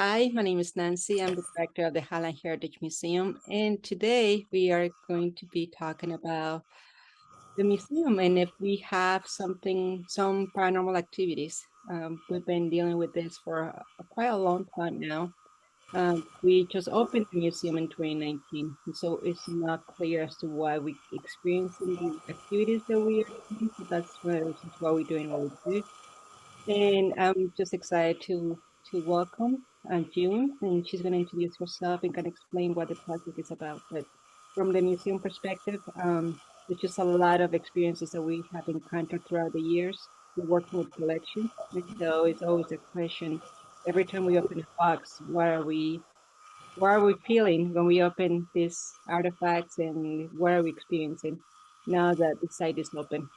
Hi, my name is Nancy. I'm the director of the Highline Heritage Museum, and today we are going to be talking about the museum and if we have some paranormal activities. We've been dealing with this for quite a long time now. We just opened the museum in 2019, and so it's not clear as to why we experiencing the activities that we are doing. So that's one of the reasons why we're doing what we do. And I'm just excited to welcome June, and she's going to introduce herself and can explain what the project is about. But from the museum perspective, there's just a lot of experiences that we have encountered throughout the years. We're working with collections, and so it's always a question. Every time we open a box, what are we feeling when we open these artifacts, and what are we experiencing now that the site is open?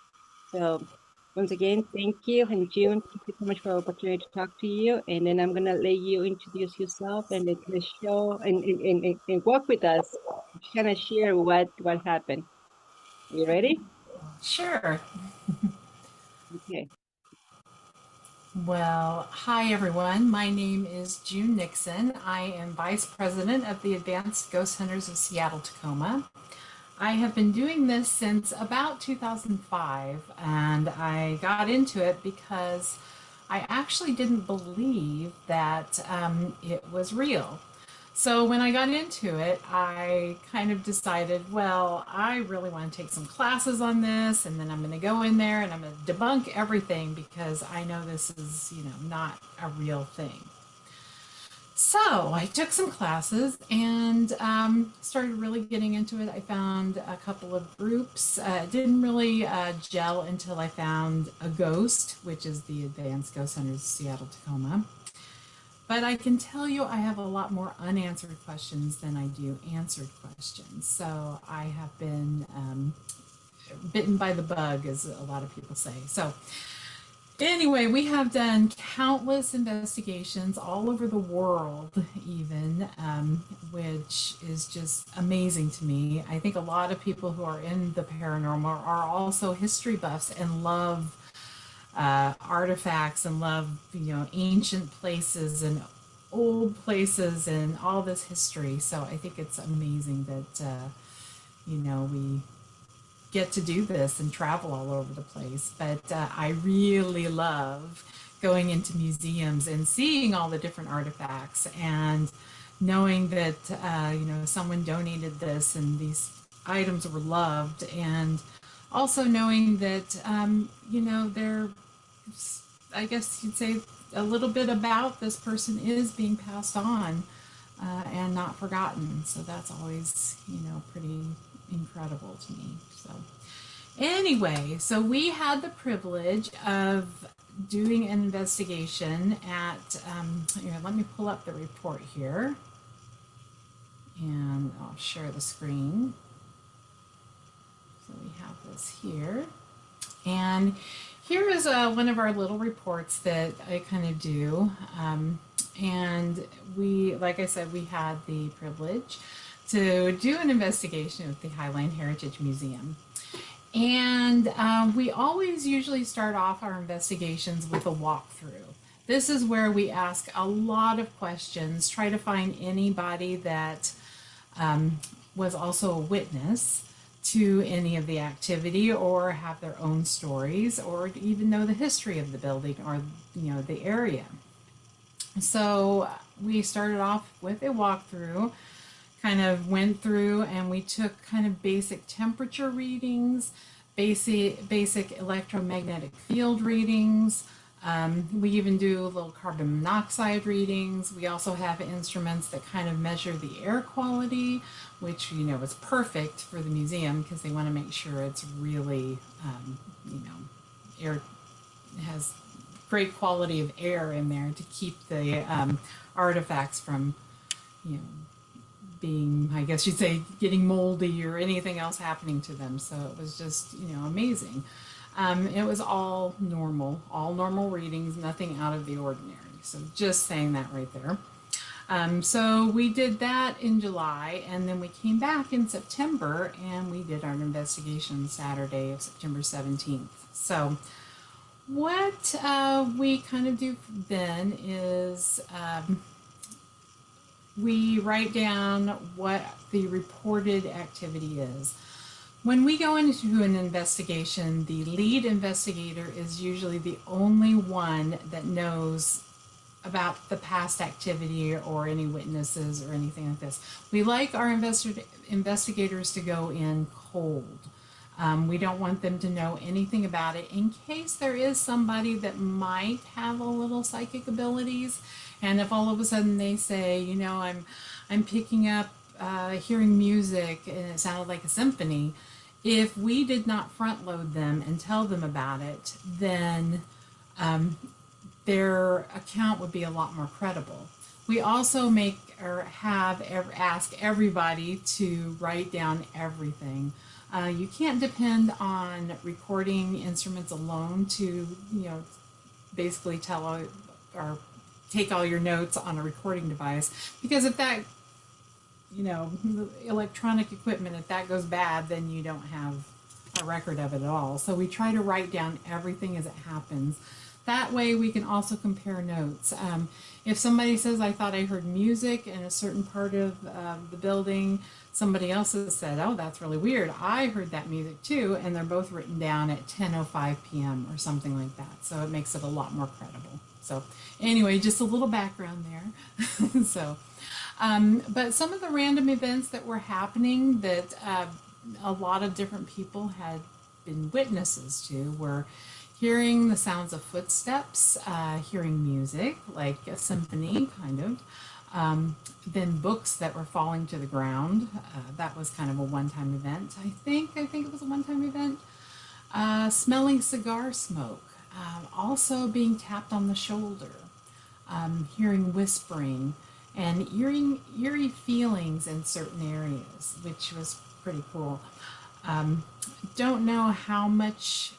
So once again, thank you. And June, thank you so much for the opportunity to talk to you. And then I'm gonna let you introduce yourself and then kind of show and walk with us, kind of share what happened. You ready? Sure. Okay. Well, hi everyone. My name is June Nixon. I am Vice President of the Advanced Ghost Hunters of Seattle, Tacoma. I have been doing this since about 2005, and I got into it because I actually didn't believe that it was real. So when I got into it, I kind of decided, well, I really want to take some classes on this, and then I'm going to go in there and I'm going to debunk everything because I know this is, not a real thing. So I took some classes and started really getting into it. I found a couple of groups. It didn't really gel until I found A.G.H.O.S.T, which is the Advanced Ghost Hunters Seattle Tacoma. But I can tell you I have a lot more unanswered questions than I do answered questions. So I have been bitten by the bug, as a lot of people say. So anyway, we have done countless investigations all over the world, even, which is just amazing to me. I think a lot of people who are in the paranormal are also history buffs and love artifacts and love, ancient places and old places and all this history. So I think it's amazing that, we get to do this and travel all over the place. But I really love going into museums and seeing all the different artifacts and knowing that, someone donated this and these items were loved, and also knowing that, they're, I guess you'd say, a little bit about this person is being passed on and not forgotten. So that's always, pretty incredible to me. So anyway, so we had the privilege of doing an investigation at, let me pull up the report here and I'll share the screen. So we have this here. And here is one of our little reports that I kind of do. And we, like I said, we had the privilege to do an investigation at the Highline Heritage Museum. And we always usually start off our investigations with a walkthrough. This is where we ask a lot of questions, try to find anybody that was also a witness to any of the activity or have their own stories or even know the history of the building or the area. So we started off with a walkthrough, kind of went through and we took kind of basic temperature readings, basic electromagnetic field readings. We even do little carbon monoxide readings. We also have instruments that kind of measure the air quality, which, is perfect for the museum because they want to make sure it's really, air has great quality of air in there to keep the artifacts from, being, I guess you'd say, getting moldy or anything else happening to them. So it was just, amazing. It was all normal readings, nothing out of the ordinary. So just saying that right there. So we did that in July, and then we came back in September and we did our investigation Saturday of September 17th. So what we kind of do then is we write down what the reported activity is. When we go into an investigation, the lead investigator is usually the only one that knows about the past activity or any witnesses or anything like this. We like our investigators to go in cold. We don't want them to know anything about it in case there is somebody that might have a little psychic abilities. And if all of a sudden they say, you know, I'm picking up, hearing music and it sounded like a symphony, if we did not front load them and tell them about it, then their account would be a lot more credible. We also make or have ask everybody to write down everything. You can't depend on recording instruments alone to, you know, basically tell or take all your notes on a recording device, because if that, you know, electronic equipment, if that goes bad, then you don't have a record of it at all. So we try to write down everything as it happens. That way we can also compare notes. If somebody says, I thought I heard music in a certain part of the building, somebody else has said, oh, that's really weird. I heard that music too, and they're both written down at 10:05 p.m. or something like that. So it makes it a lot more credible. So anyway, just a little background there. But some of the random events that were happening that a lot of different people had been witnesses to were hearing the sounds of footsteps, hearing music, like a symphony, kind of. Then books that were falling to the ground. That was kind of a one-time event. I think it was a one-time event. Smelling cigar smoke. Also being tapped on the shoulder. Hearing whispering. And eerie feelings in certain areas, which was pretty cool. Don't know how much,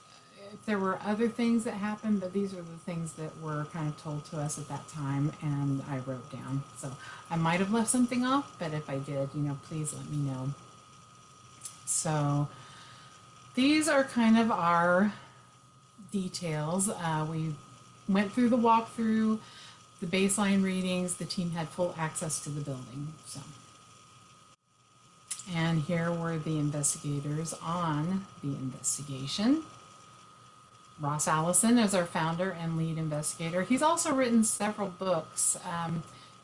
if there were other things that happened, but these were the things that were kind of told to us at that time, and I wrote down. So I might have left something off, but if I did, you know, please let me know. So these are kind of our details. We went through the walkthrough, the baseline readings. The team had full access to the building. So, and here were the investigators on the investigation. Ross Allison is our founder and lead investigator. He's also written several books.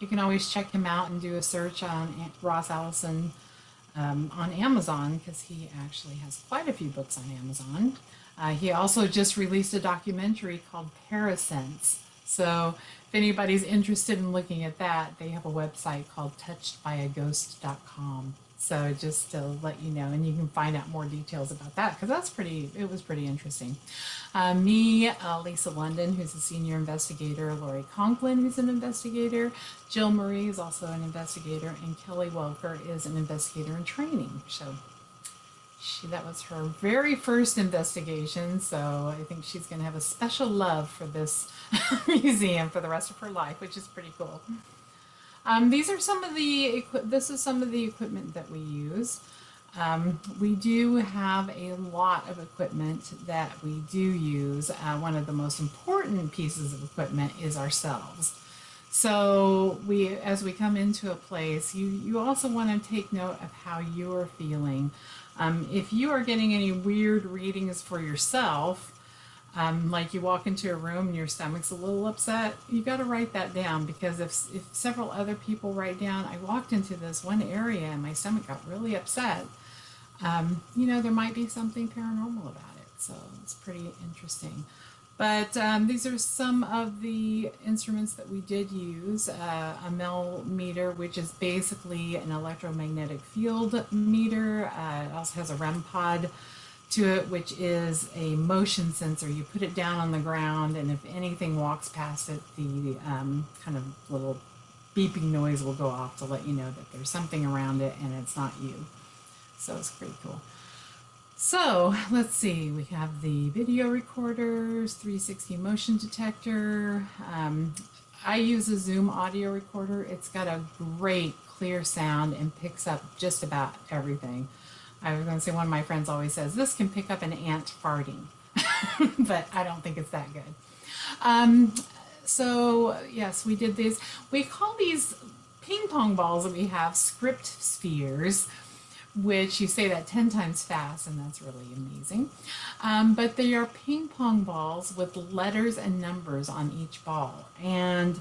You can always check him out and do a search on Ross Allison on Amazon, because he actually has quite a few books on Amazon. He also just released a documentary called Parasense. So if anybody's interested in looking at that, they have a website called touchedbyaghost.com. So just to let you know, and you can find out more details about that, because it was pretty interesting. Lisa London, who's a senior investigator, Lori Conklin, who's an investigator, Jill Marie is also an investigator, and Kelly Welker is an investigator in training. So that was her very first investigation, so I think she's going to have a special love for this museum for the rest of her life, which is pretty cool. This is some of the equipment that we use. We do have a lot of equipment that we do use. One of the most important pieces of equipment is ourselves. So as we come into a place, you also want to take note of how you're feeling. If you are getting any weird readings for yourself, like you walk into a room and your stomach's a little upset, you got to write that down, because if several other people write down, I walked into this one area and my stomach got really upset, you know, there might be something paranormal about it. So it's pretty interesting. But these are some of the instruments that we did use. A Mel meter, which is basically an electromagnetic field meter. It also has a REM pod to it, which is a motion sensor. You put it down on the ground, and if anything walks past it, the kind of little beeping noise will go off to let you know that there's something around it and it's not you. So it's pretty cool. So let's see, we have the video recorders, 360 motion detector. I use a Zoom audio recorder. It's got a great clear sound and picks up just about everything. I was going to say, one of my friends always says, this can pick up an ant farting, but I don't think it's that good. So yes, we did these. We call these ping pong balls that we have, script spheres, which you say that 10 times fast, and that's really amazing. But they are ping pong balls with letters and numbers on each ball. And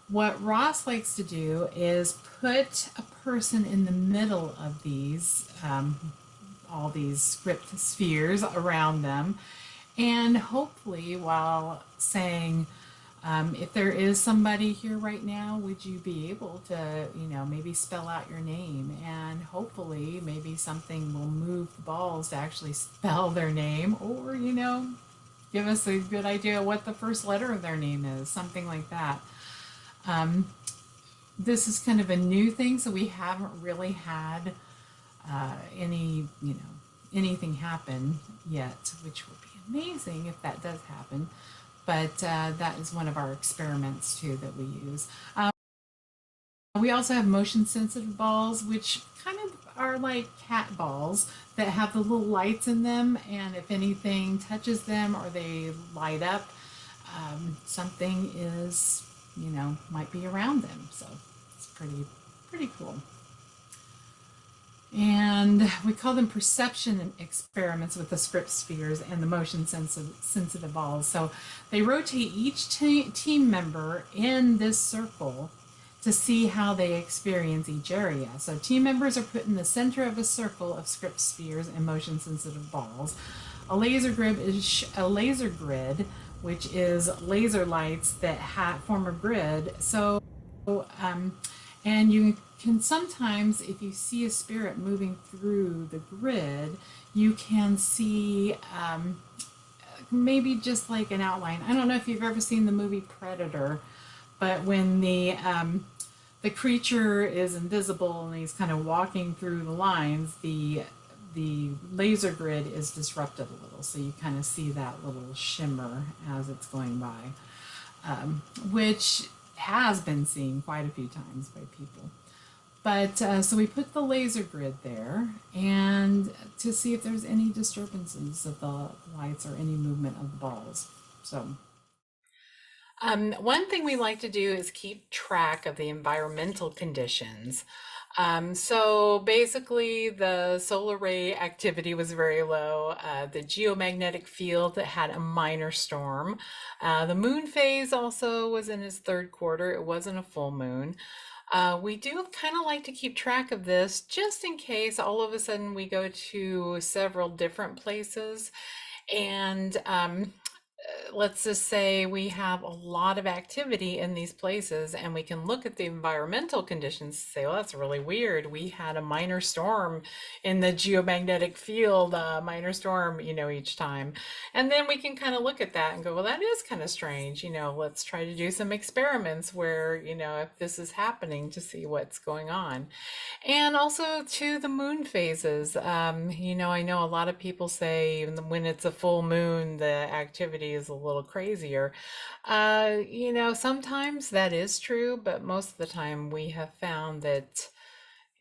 what Ross likes to do is put a person in the middle of these, all these script spheres around them, and hopefully while saying, if there is somebody here right now, would you be able to, maybe spell out your name? And hopefully, maybe something will move the balls to actually spell their name, or, give us a good idea what the first letter of their name is, something like that. This is kind of a new thing, so we haven't really had any, anything happen yet, which would be amazing if that does happen. But that is one of our experiments too that we use. We also have motion sensitive balls, which kind of are like cat balls that have the little lights in them, and if anything touches them or they light up, something is, might be around them. So it's pretty cool. And we call them perception experiments with the script spheres and the motion sensitive balls. So they rotate each team member in this circle to see how they experience each area. So team members are put in the center of a circle of script spheres and motion sensitive balls. A laser grid which is laser lights that form a grid. So and you can sometimes, if you see a spirit moving through the grid, you can see maybe just like an outline. I don't know if you've ever seen the movie Predator, but when the creature is invisible and he's kind of walking through the lines, the laser grid is disrupted a little, so you kind of see that little shimmer as it's going by, which has been seen quite a few times by people. But so we put the laser grid there and to see if there's any disturbances of the lights or any movement of the balls. So one thing we like to do is keep track of the environmental conditions. So basically, the solar ray activity was very low. The geomagnetic field had a minor storm. The moon phase also was in its third quarter. It wasn't a full moon. We do kind of like to keep track of this just in case all of a sudden we go to several different places and let's just say we have a lot of activity in these places and we can look at the environmental conditions and say, well, that's really weird. We had a minor storm in the geomagnetic field, minor storm, each time. And then we can kind of look at that and go, well, that is kind of strange. Let's try to do some experiments where, if this is happening to see what's going on. And also to the moon phases. I know a lot of people say when it's a full moon, the activity is a little crazier. Sometimes that is true, but most of the time we have found that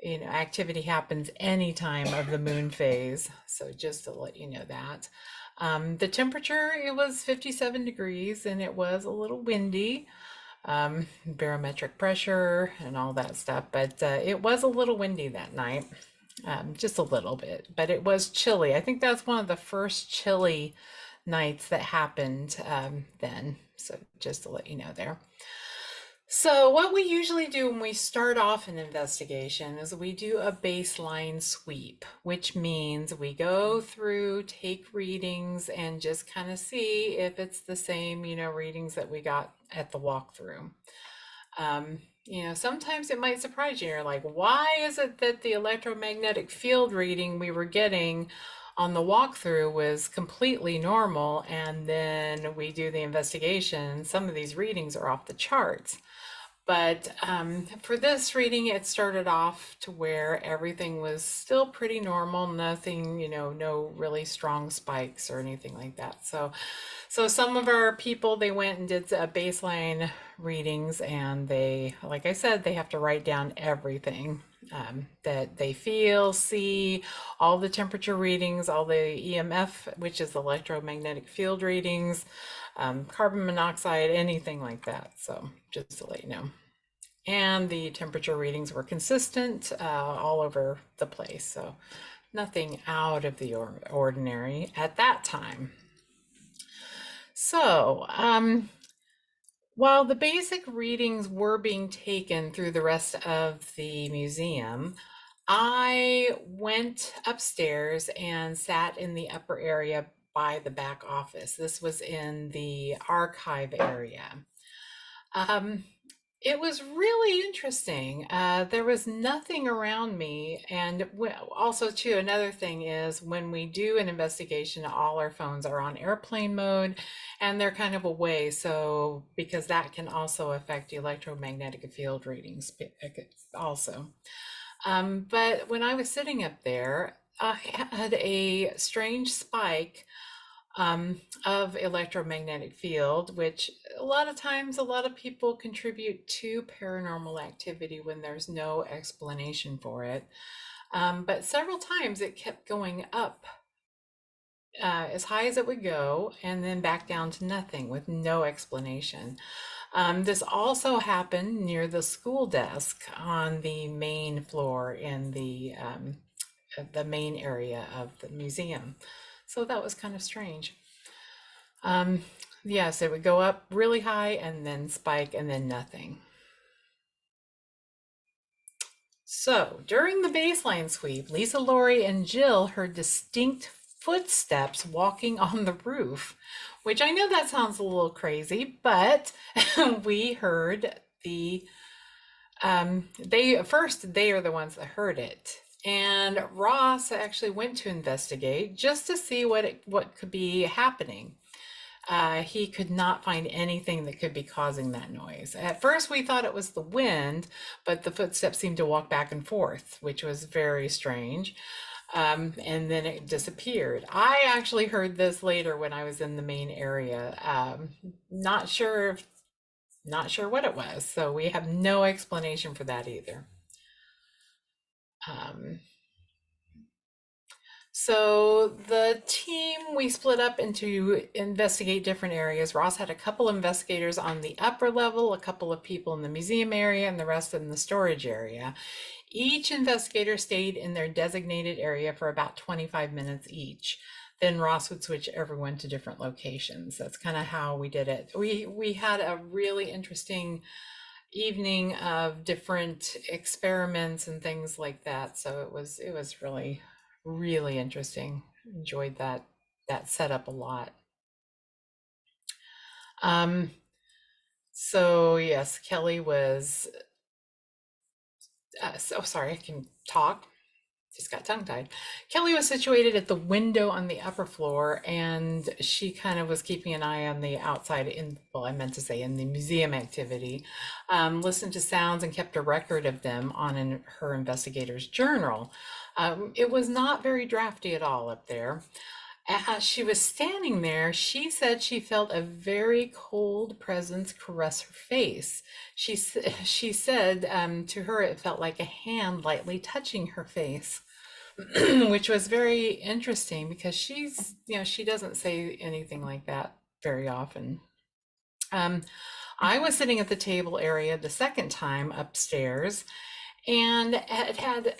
activity happens any time of the moon phase. So just to let you know that. The temperature, it was 57 degrees and it was a little windy. Barometric pressure and all that stuff, but it was a little windy that night, just a little bit, but it was chilly. I think that's one of the first chilly nights that happened then. So just to let you know there. So what we usually do when we start off an investigation is we do a baseline sweep, which means we go through, take readings, and just kind of see if it's the same, readings that we got at the walkthrough. Sometimes it might surprise you. You're like, why is it that the electromagnetic field reading we were getting on the walkthrough was completely normal, and then we do the investigation, some of these readings are off the charts. But for this reading, it started off to where everything was still pretty normal, nothing, no really strong spikes or anything like that. So some of our people, they went and did baseline readings, and they, like I said, they have to write down everything that they feel, see, all the temperature readings, all the EMF, which is electromagnetic field readings, carbon monoxide, anything like that. So just to let you know. and the temperature readings were consistent all over the place. So nothing out of the ordinary at that time. So, while the basic readings were being taken through the rest of the museum, I went upstairs and sat in the upper area by the back office. This was in the archive area. Um, it was really interesting. There was nothing around me. And also, too, another thing is when we do an investigation, all our phones are on airplane mode and they're kind of away. So, because that can also affect electromagnetic field readings, also. But when I was sitting up there, I had a strange spike of electromagnetic field, which a lot of times a lot of people contribute to paranormal activity when there's no explanation for it. But several times it kept going up as high as it would go and then back down to nothing with no explanation. This also happened near the school desk on the main floor in the main area of the museum. So that was kind of strange. Yes, it would go up really high and then spike and then nothing. So during the baseline sweep, Lisa, Lori, and Jill heard distinct footsteps walking on the roof, which I know that sounds a little crazy, but we heard they are the ones that heard it. And Ross actually went to investigate just to see what could be happening. He could not find anything that could be causing that noise. At first, we thought it was the wind, but the footsteps seemed to walk back and forth, which was very strange. And then it disappeared. I actually heard this later when I was in the main area. Not sure what it was. So we have no explanation for that either. Um, So the team, we split up into investigate different areas. Ross had a couple investigators on the upper level, a couple of people in the museum area, and the rest in the storage area. Each investigator stayed in their designated area for about 25 minutes each. Then Ross would switch everyone to different locations. That's kind of how we did it. We had a really interesting evening of different experiments and things like that. So it was really interesting. Enjoyed that setup a lot. Um, so yes, Kelly was so sorry, I can talk. Just got tongue-tied. Kelly was situated at the window on the upper floor, and she kind of was keeping an eye on the outside well, I meant to say in the museum activity, listened to sounds and kept a record of them on her investigator's journal. It was not very drafty at all up there. As she was standing there, she said she felt a very cold presence caress her face. She said to her it felt like a hand lightly touching her face, which was very interesting because she doesn't say anything like that very often. I was sitting at the table area the second time upstairs, and it had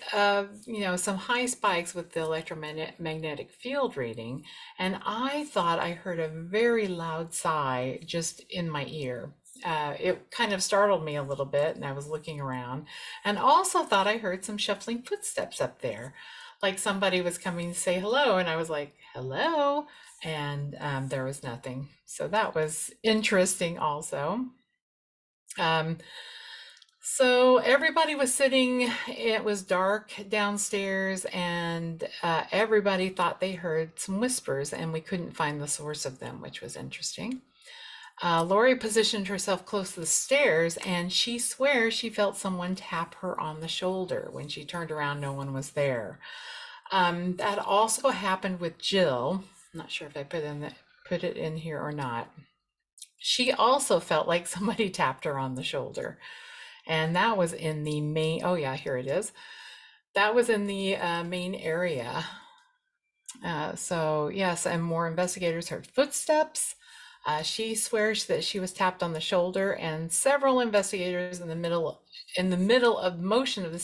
some high spikes with the electromagnetic field reading, and I thought I heard a very loud sigh just in my ear. It kind of startled me a little bit, and I was looking around, and also thought I heard some shuffling footsteps up there, like somebody was coming to say hello, and I was like, hello, and there was nothing. So that was interesting also. So everybody was sitting, it was dark downstairs, and everybody thought they heard some whispers, and we couldn't find the source of them, which was interesting. Lori positioned herself close to the stairs, and she swears she felt someone tap her on the shoulder. When she turned around, no one was there. That also happened with Jill. I'm not sure if I put it in here or not. She also felt like somebody tapped her on the shoulder. And that was in the main, oh yeah, here it is. That was in the main area. So yes, and more investigators heard footsteps. She swears that she was tapped on the shoulder, and several investigators in the middle of motion of the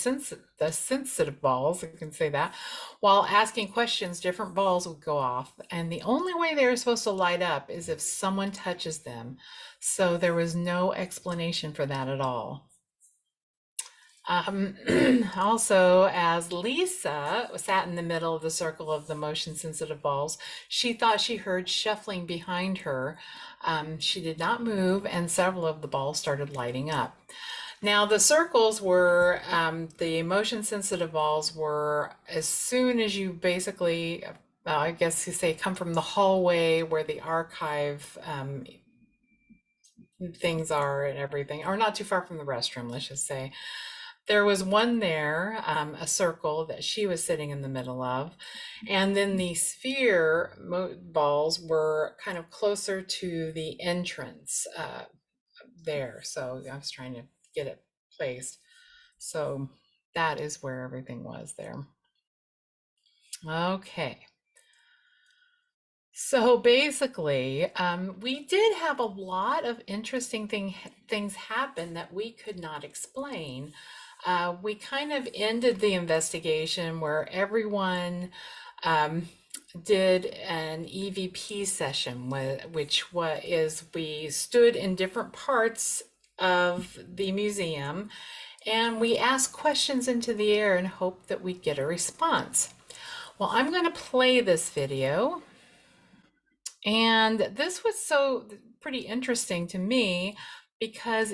sensitive balls, I can say that, while asking questions, different balls would go off, and the only way they were supposed to light up is if someone touches them. So there was no explanation for that at all. Um, Also, as Lisa sat in the middle of the circle of the motion sensitive balls, she thought she heard shuffling behind her. She did not move, and several of the balls started lighting up. Now, the circles were, the motion sensitive balls were as soon as you basically, I guess you say, come from the hallway where the archive things are and everything, or not too far from the restroom, let's just say. There was one there, a circle that she was sitting in the middle of. And then the sphere balls were kind of closer to the entrance there. So I was trying to get it placed. So that is where everything was there. Okay. So basically, we did have a lot of interesting things happen that we could not explain. We kind of ended the investigation where everyone um, did an EVP session, which we stood in different parts of the museum and we asked questions into the air and hoped that we'd get a response. Well, I'm going to play this video. And this was so pretty interesting to me because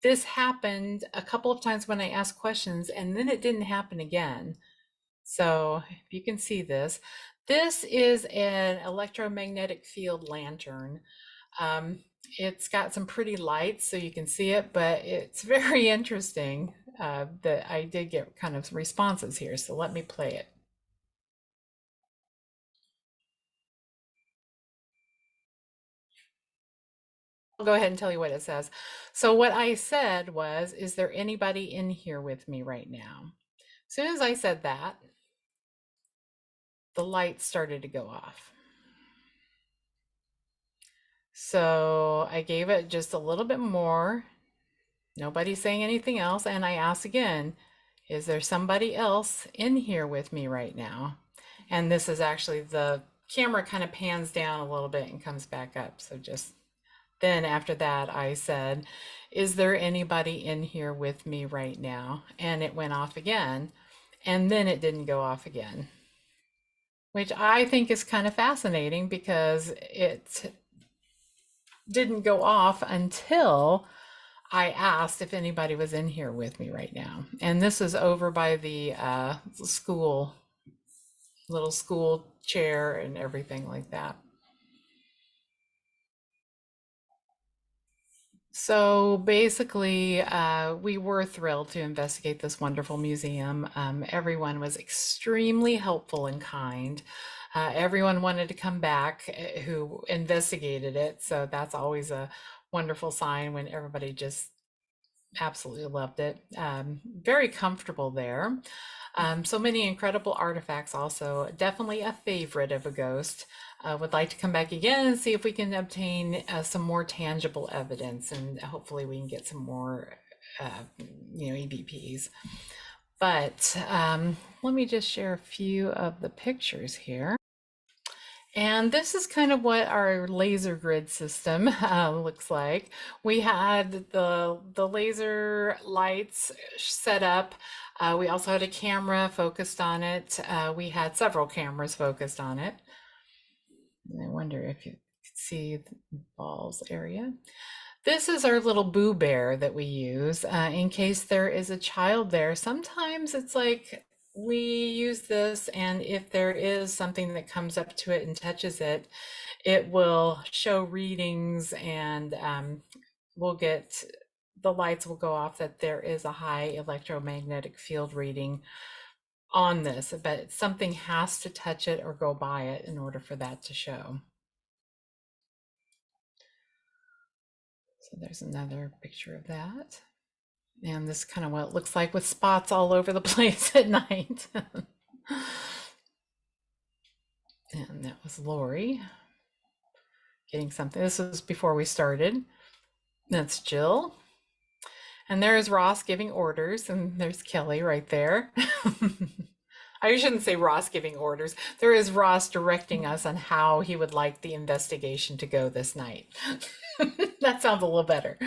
this happened a couple of times when I asked questions and then it didn't happen again. So if you can see this, this is an electromagnetic field lantern. Um, it's got some pretty lights so you can see it, but it's very interesting that I did get kind of responses here. So let me play it. I'll go ahead and tell you what it says. So what I said was, is there anybody in here with me right now? As soon as I said that, the lights started to go off. So I gave it just a little bit more. Nobody's saying anything else. And I asked again, is there somebody else in here with me right now? And this is actually the camera kind of pans down a little bit and comes back up. So just then after that, I said, is there anybody in here with me right now? And it went off again. And then it didn't go off again, which I think is kind of fascinating because it didn't go off until I asked if anybody was in here with me right now. And this is over by the little school chair and everything like that. So basically, we were thrilled to investigate this wonderful museum. Everyone was extremely helpful and kind. Everyone wanted to come back who investigated it. So that's always a wonderful sign when everybody just absolutely loved it. Very comfortable there. So many incredible artifacts also. Definitely a favorite of A.G.H.O.S.T. Would like to come back again and see if we can obtain some more tangible evidence, and hopefully we can get some more, EVPs. But let me just share a few of the pictures here. And this is kind of what our laser grid system looks like. We had the laser lights set up. We also had a camera focused on it. We had several cameras focused on it. And I wonder if you could see the balls area. This is our little Boo Bear that we use in case there is a child there. Sometimes it's like we use this, and if there is something that comes up to it and touches it, it will show readings, and the lights will go off that there is a high electromagnetic field reading on this, but something has to touch it or go by it in order for that to show. So there's another picture of that. And this is kind of what it looks like with spots all over the place at night. And that was Lori. getting something. This was before we started. That's Jill. And there's Ross giving orders, and there's Kelly right there. I shouldn't say Ross giving orders. There is Ross directing us on how he would like the investigation to go this night. That sounds a little better.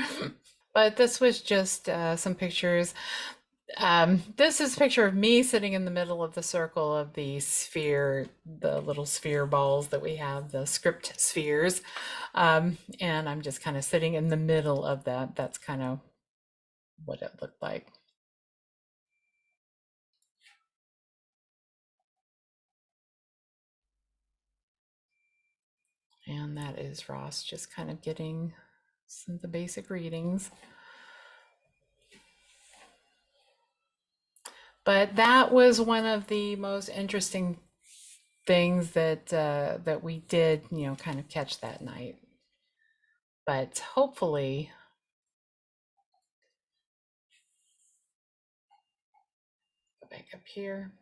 But this was just some pictures. This is a picture of me sitting in the middle of the circle of the sphere, the little sphere balls that we have, the script spheres. And I'm just kind of sitting in the middle of that. That's kind of what it looked like. And that is Ross just kind of getting some of the basic readings. But that was one of the most interesting things that we did, kind of catch that night. But hopefully, go back up here.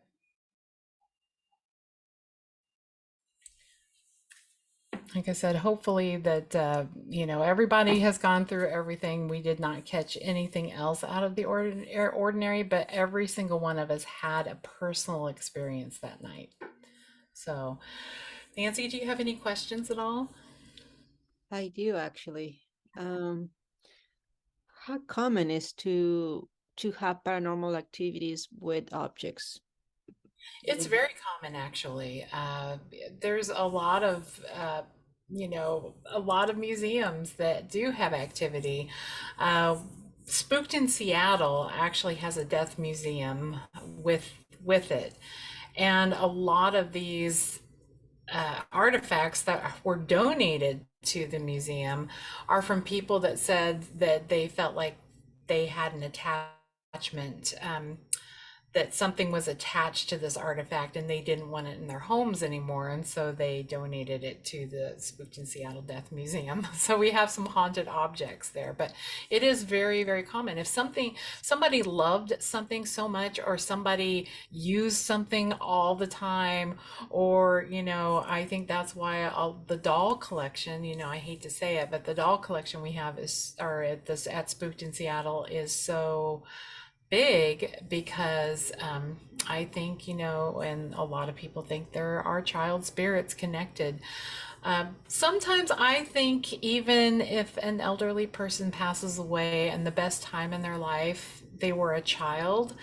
Like I said, hopefully that everybody has gone through everything. We did not catch anything else out of the ordinary, but every single one of us had a personal experience that night. So, Nancy, do you have any questions at all? I do actually. How common is to have paranormal activities with objects? It's Mhm. very common, actually. There's a lot of, a lot of museums that do have activity. Uh, Spooked in Seattle actually has a death museum with with it, and a lot of these artifacts that were donated to the museum are from people that said that they felt like they had an attachment. That something was attached to this artifact and they didn't want it in their homes anymore. And so they donated it to the Spooked in Seattle Death Museum. So we have some haunted objects there, but it is very, very common. If somebody loved something so much, or somebody used something all the time, or, I think that's why the doll collection, I hate to say it, but the doll collection we have at Spooked in Seattle is so big because I think, and a lot of people think there are child spirits connected. Sometimes I think even if an elderly person passes away and the best time in their life, they were a child,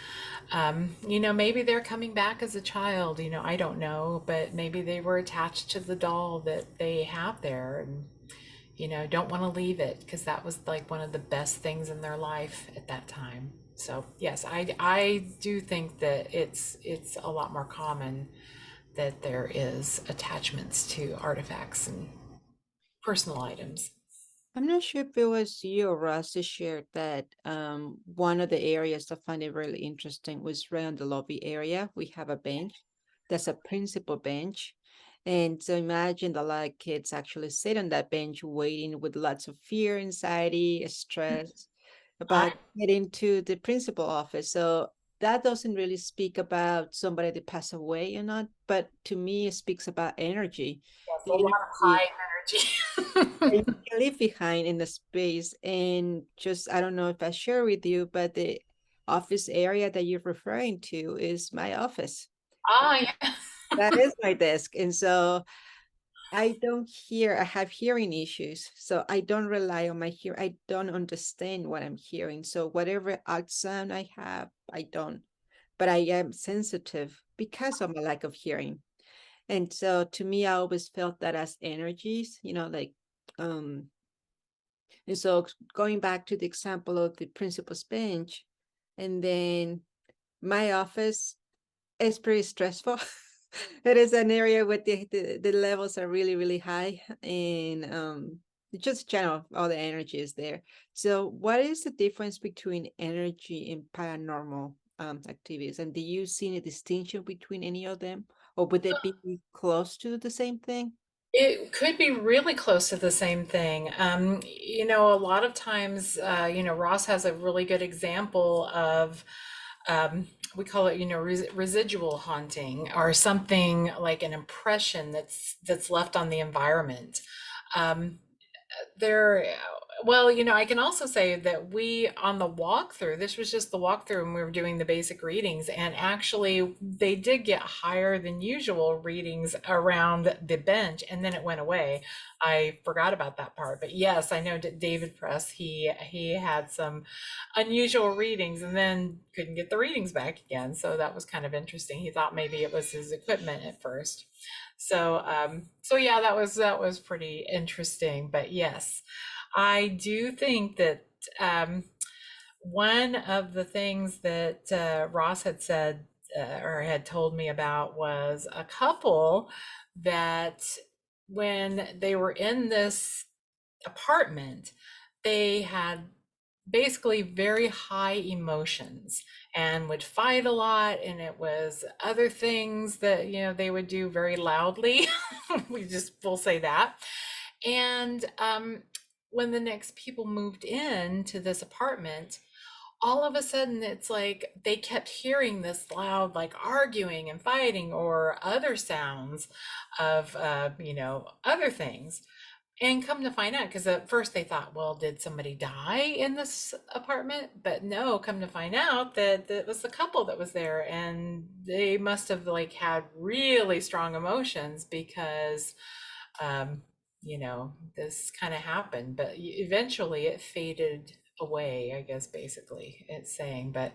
maybe they're coming back as a child, I don't know, but maybe they were attached to the doll that they have there, and don't want to leave it because that was like one of the best things in their life at that time. So yes, I do think that it's a lot more common that there is attachments to artifacts and personal items. I'm not sure if it was you or Russ who shared that one of the areas I find it really interesting was right on the lobby area. We have a bench. That's a principal bench. And so imagine a lot of kids actually sit on that bench waiting with lots of fear, anxiety, stress I about getting to the principal office. So that doesn't really speak about somebody that passed away or not, but to me, it speaks about energy. Yes, a The lot of energy high that you energy. can leave behind in the space. And just, I don't know if I share with you, but the office area that you're referring to is my office. Ah, yeah. That is my desk. And so I don't hear, I have hearing issues. So I don't rely on my hear. I don't understand what I'm hearing. So whatever out sound I have, I don't. But I am sensitive because of my lack of hearing. And so to me, I always felt that as energies, like um and so going back to the example of the principal's bench, and then my office is pretty stressful. It is an area where the levels are really, really high, and just general, all the energy is there. So what is the difference between energy and paranormal activities? And do you see any distinction between any of them? Or would they be close to the same thing? It could be really close to the same thing. A lot of times, Ross has a really good example of, we call it, residual haunting, or something like an impression that's left on the environment. Um, there, well, I can also say that we, on the walkthrough, this was just the walkthrough, and we were doing the basic readings, and actually they did get higher than usual readings around the bench, and then it went away. I forgot about that part, but yes, I know that David Press, he had some unusual readings and then couldn't get the readings back again. So that was kind of interesting. He thought maybe it was his equipment at first. So yeah, that was pretty interesting. But yes, I do think that um, one of the things that Ross had said or had told me about was a couple that when they were in this apartment, they had basically very high emotions and would fight a lot, and it was other things that they would do very loudly. We'll say that. And when the next people moved in to this apartment, all of a sudden it's like they kept hearing this loud, like, arguing and fighting or other sounds of other things. And come to find out, because at first they thought, well, did somebody die in this apartment? But no, come to find out that it was the couple that was there, and they must have like had really strong emotions because, um, this kind of happened. But eventually it faded away, I guess, basically it's saying. But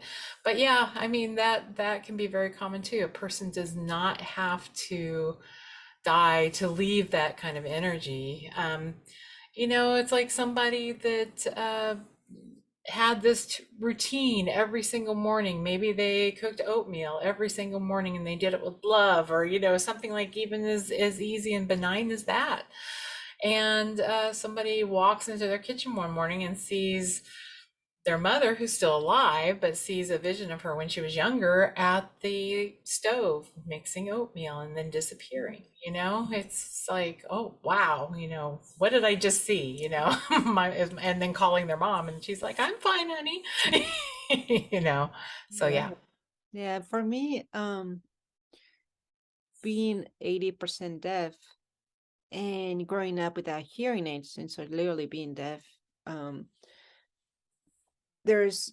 yeah, I mean, that can be very common too. A person does not have to die to leave that kind of energy. It's like somebody that had this routine every single morning. Maybe they cooked oatmeal every single morning and they did it with love, or something like even as easy and benign as that. And somebody walks into their kitchen one morning and sees their mother, who's still alive, but sees a vision of her when she was younger at the stove mixing oatmeal and then disappearing. It's like, oh wow, what did I just see? And then calling their mom, and she's like, I'm fine, honey. you know so Yeah. yeah. Yeah, for me, being 80% deaf and growing up without hearing aids, and so literally being deaf, um, there's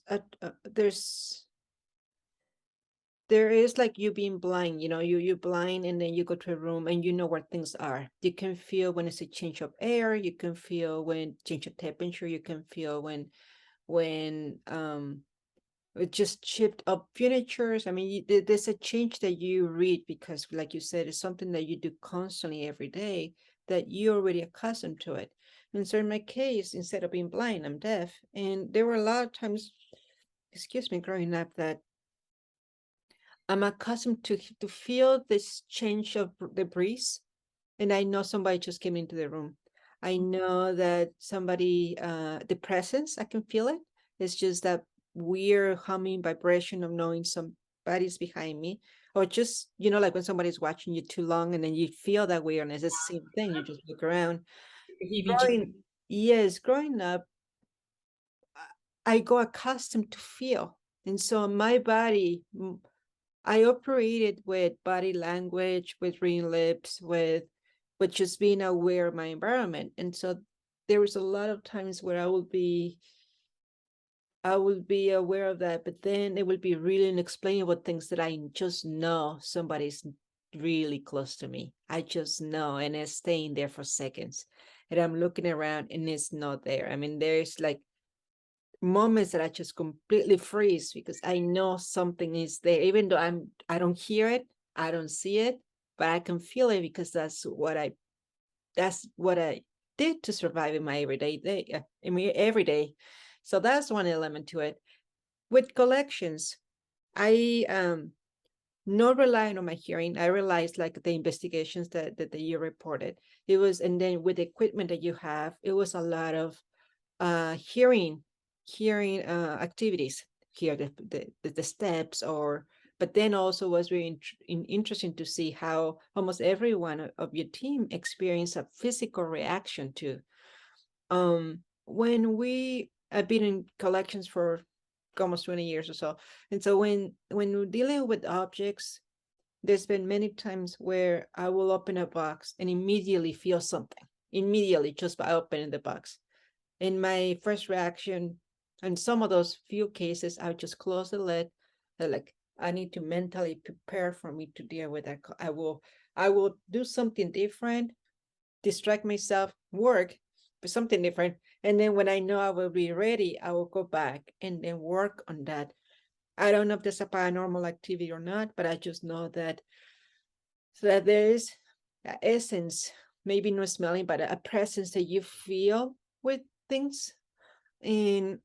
there is like you being blind, you're blind, and then you go to a room and you know where things are. You can feel when it's a change of air, you can feel when change of temperature, you can feel when it just chipped up furnitures. I mean, there's a change that you read because, like you said, it's something that you do constantly every day, that you're already accustomed to it. And so in my case, instead of being blind, I'm deaf. And there were a lot of times, excuse me, growing up, that I'm accustomed to feel this change of the breeze, and I know somebody just came into the room. I know that somebody, the presence, I can feel it. It's just that weird humming vibration of knowing somebody's behind me, or just, like when somebody's watching you too long and then you feel that weirdness. It's the same thing. You just look around. Growing, yes, growing up, I got accustomed to feel. And so my body, I operated with body language, with reading lips, with just being aware of my environment. And so there was a lot of times where I would be aware of that, but then it would be really inexplainable things that I just know somebody's really close to me. I just know, and it's staying there for seconds. And I'm looking around and it's not there. I mean, there's like moments that I just completely freeze because I know something is there, even though I don't hear it, I don't see it, but I can feel it because that's what I did to survive in my everyday day, in my every day. So that's one element to it. With collections, I not relying on my hearing. I realized, like, the investigations that you reported. It was, and then with the equipment that you have, it was a lot of hearing activities, hear the steps, or but then also was very interesting to see how almost everyone of your team experienced a physical reaction to when we have been in collections for almost 20 years or so. And so when we're dealing with objects, there's been many times where I will open a box and immediately feel something. immediately just by opening the box. And my first reaction in some of those few cases, I would just close the lid. Like, I need to mentally prepare for me to deal with that. I will do something different, distract myself, work, but something different. And then when I know I will be ready, I will go back and then work on that. I don't know if there's a paranormal activity or not, but I just know that there is an essence, maybe not smelling, but a presence that you feel with things. And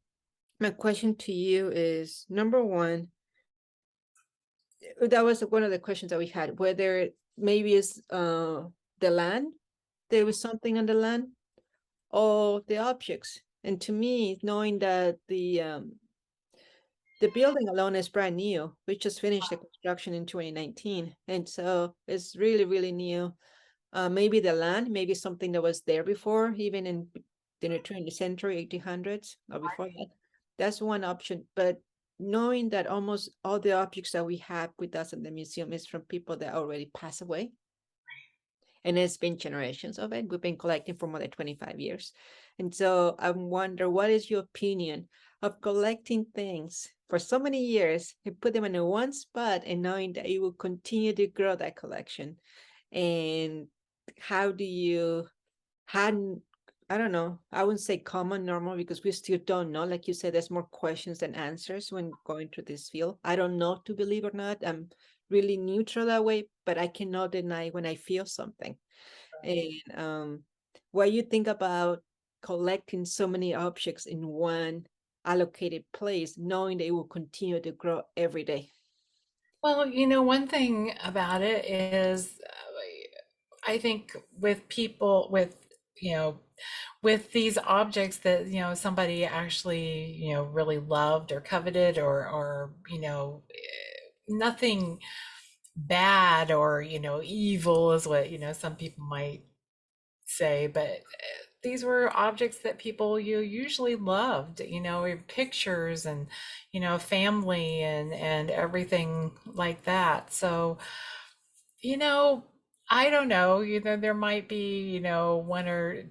my question to you is, number one, that was one of the questions that we had, whether maybe it's the land, there was something on the land, or the objects. And to me, knowing that the building alone is brand new. We just finished the construction in 2019, and so it's really, really new. Maybe the land, maybe something that was there before, even in the 20th century, 1800s or before that. That's one option. But knowing that almost all the objects that we have with us in the museum is from people that already passed away, and it's been generations of it. We've been collecting for more than 25 years. And so I wonder, what is your opinion of collecting things for so many years and put them in a one spot and knowing that you will continue to grow that collection? And how do you, how, I don't know, I wouldn't say common, normal, because we still don't know. Like you said, there's more questions than answers when going through this field. I don't know to believe or not. I'm really neutral that way, but I cannot deny when I feel something. And what you think about collecting so many objects in one allocated place, knowing they will continue to grow every day. Well, one thing about it is I think with people you know, with these objects that, somebody actually, really loved or coveted or, nothing bad or, evil is what, some people might say, but these were objects that people you usually loved, pictures and, family and everything like that. So, you know, I don't know, there might be, one or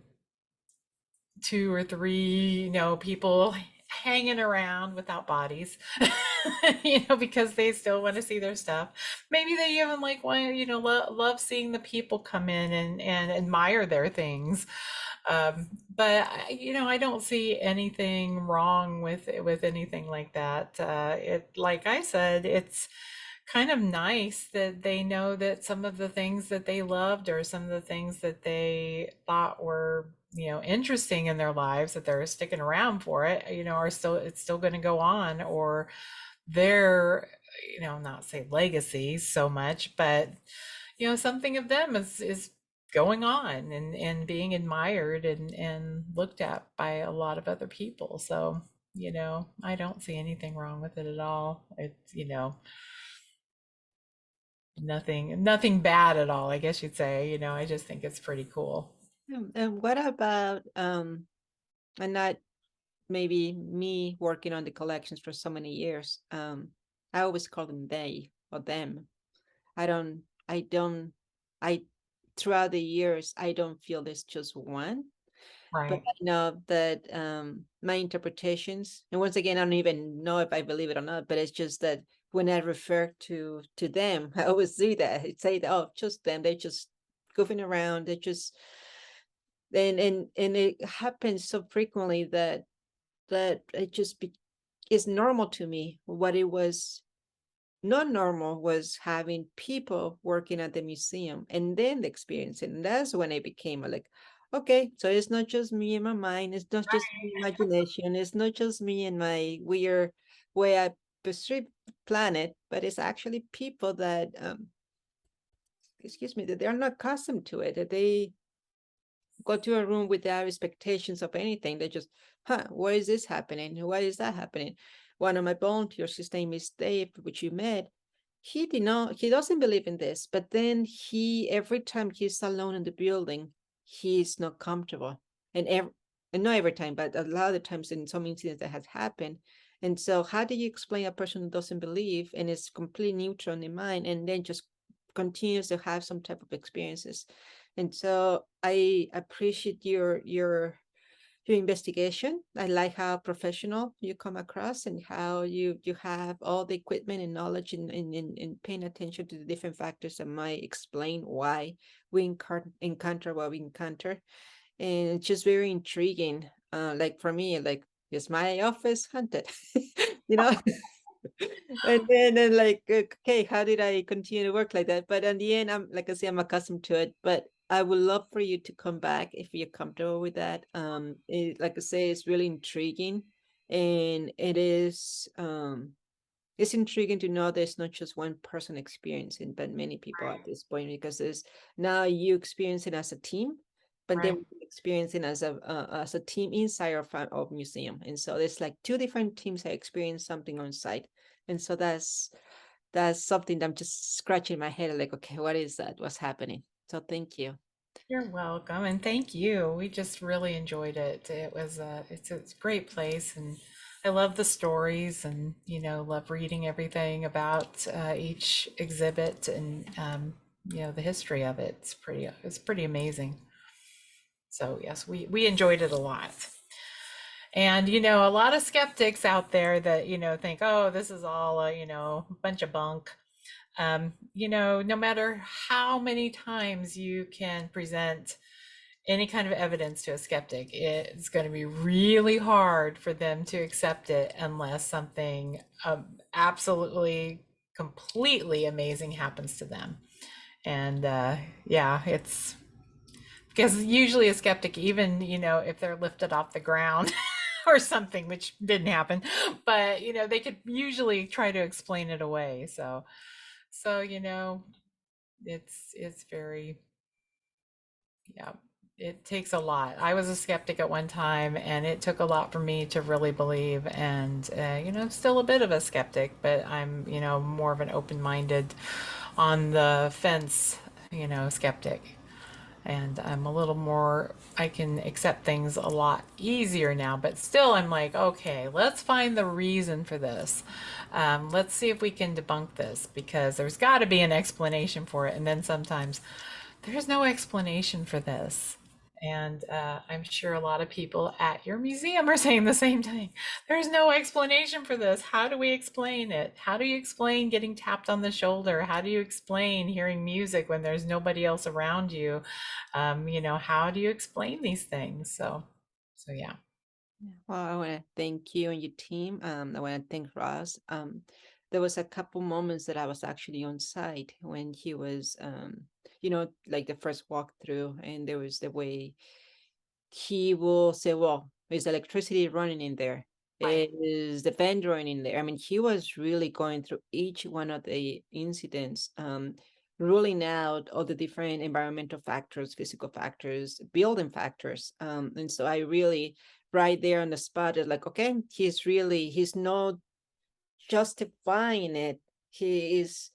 two or three, people hanging around without bodies, because they still want to see their stuff. Maybe they even like want, love seeing the people come in and admire their things. But I don't see anything wrong with anything like that. Like I said, it's kind of nice that they know that some of the things that they loved or some of the things that they thought were, interesting in their lives, that they're sticking around for it, are still, it's still going to go on, or their, not say legacy so much, but something of them is going on and being admired and looked at by a lot of other people. So, I don't see anything wrong with it at all. It's, nothing bad at all, I guess you'd say. I just think it's pretty cool. And what about and not maybe me working on the collections for so many years. I always call them they or them. I don't, I don't, I, throughout the years, I don't feel there's just one, but Right. I know that my interpretations, and once again, I don't even know if I believe it or not, but it's just that when I refer to them, I always do that. I say, oh, just them. They're just goofing around. They're just, and it happens so frequently that it just is normal to me. What it was not normal was having people working at the museum and then the experience. And that's when it became like, okay, so it's not just me in my mind, it's not just my imagination, it's not just me and my weird way I perceive planet, but it's actually people that excuse me, that they're not accustomed to it, that they go to a room without expectations of anything. They just, why is this happening? Why is that happening? One of my volunteers, his name is Dave, which you met, he doesn't believe in this, but then every time he's alone in the building, he's not comfortable. And and not every time, but a lot of the times in some incidents that has happened. And so how do you explain a person who doesn't believe and is completely neutral in mind and then just continues to have some type of experiences? And so I appreciate your investigation. I like how professional you come across and how you have all the equipment and knowledge in paying attention to the different factors that might explain why we encounter what we encounter. And it's just very intriguing. Like for me, like, is my office haunted? you know? And then like, okay, how did I continue to work like that? But in the end, I'm like I say, I'm accustomed to it. But I would love for you to come back if you're comfortable with that. Like I say, it's really intriguing, and it's intriguing to know there's not just one person experiencing, but many people at Right. this point, because there's now you experiencing as a team, but then Right. we experiencing as a team inside of museum, and so there's like two different teams that experience something on site, and so that's something that I'm just scratching my head like, okay, what is that? What's happening? So thank you. You're welcome, and thank you. We just really enjoyed it. It's a great place, and I love the stories, and love reading everything about each exhibit, and the history of it. It's pretty amazing. So yes, we enjoyed it a lot. And a lot of skeptics out there that think, oh, this is all a bunch of bunk. No matter how many times you can present any kind of evidence to a skeptic, it's going to be really hard for them to accept it unless something absolutely, completely amazing happens to them. And yeah, it's because usually a skeptic, even if they're lifted off the ground or something, which didn't happen, but they could usually try to explain it away. So it's very, yeah, it takes a lot. I was a skeptic at one time, and it took a lot for me to really believe. And still a bit of a skeptic, but I'm more of an open-minded, on the fence, skeptic. And I'm a little more, I can accept things a lot easier now, but still I'm like, okay, let's find the reason for this. Let's see if we can debunk this, because there's got to be an explanation for it. And then sometimes there's no explanation for this. And I'm sure a lot of people at your museum are saying the same thing. There's no explanation for this. How do we explain it? How do you explain getting tapped on the shoulder? How do you explain hearing music when there's nobody else around you? How do you explain these things? So yeah. Well, I want to thank you and your team. I want to thank Ross. There was a couple moments that I was actually on site when he was, like the first walkthrough, and there was the way he will say, well, is electricity running in there? Right. Is the vent running in there? I mean, he was really going through each one of the incidents, ruling out all the different environmental factors, physical factors, building factors. And so I really, right there on the spot, is like, okay, he's not justifying it. He is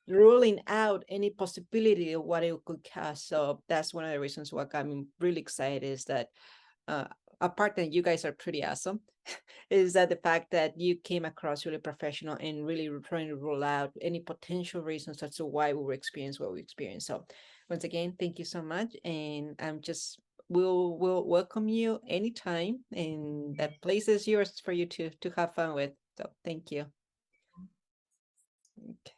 ruling out any possibility of what it could cause. So that's one of the reasons why I'm really excited is that uh, apart that you guys are pretty awesome, is that the fact that you came across really professional and really trying to rule out any potential reasons as to why we were experiencing what we experienced. So once again, thank you so much. And I'm just we'll welcome you anytime, and that place is yours for you to have fun with. So thank you. Okay.